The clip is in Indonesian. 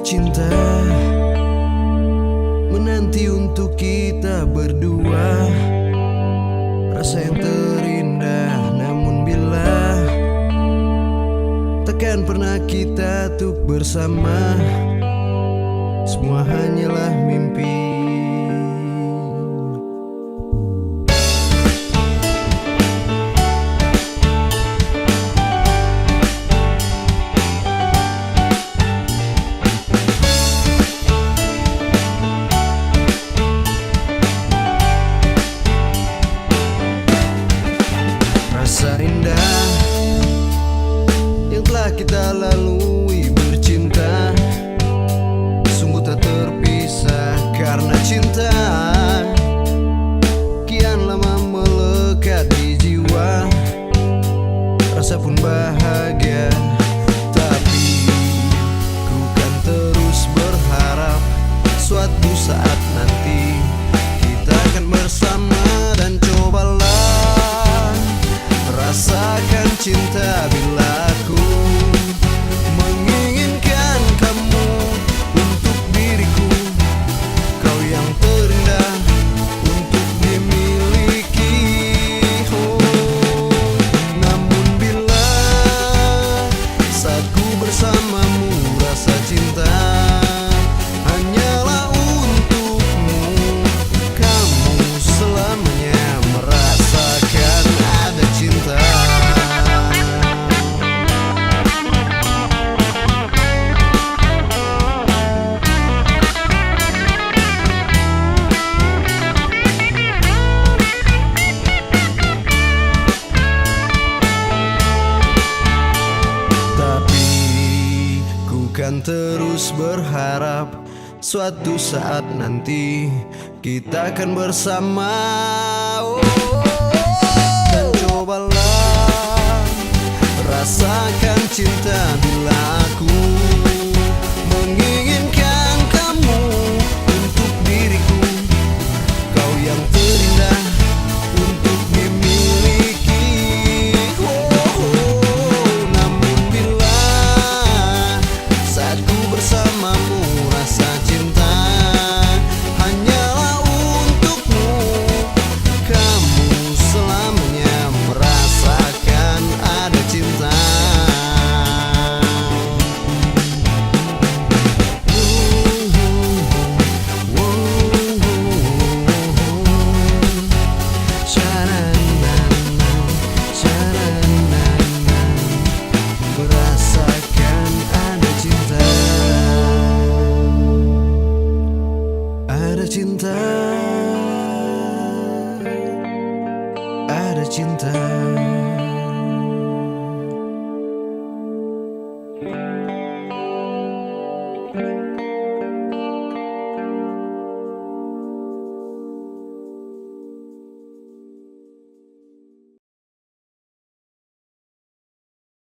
cinta menanti untuk kita berdua, rasa yang terindah. Namun bila takkan pernah kita tuh bersama, semua hanyalah mimpi. Rasa indah yang telah kita lalui bercinta sungguh tak terpisah, karena cinta kian lama melekat di jiwa, rasa pun bahagia. Tapi ku kan terus berharap suatu saat nanti kita akan bersama, dan cobalah rasakan cinta bila aku menginginkan kamu untuk diriku. Kau yang terindah untuk dimiliki. Oh, namun bila saat ku bersamamu, rasa cinta hanyalah untukmu. Kamu selamanya merasakan ada cinta. Kan terus berharap suatu saat nanti kita akan bersama. Oh, dan cobalah rasakan cinta bila aku menginginkan kamu untuk diriku. Kau yang terindah untuk dimiliki. Namun bila saat ku bersamamu, rasa cinta hanyalah untukmu. Kamu selamanya merasakan ada cinta. Merasakan ada cinta. Ada cinta, ada cinta.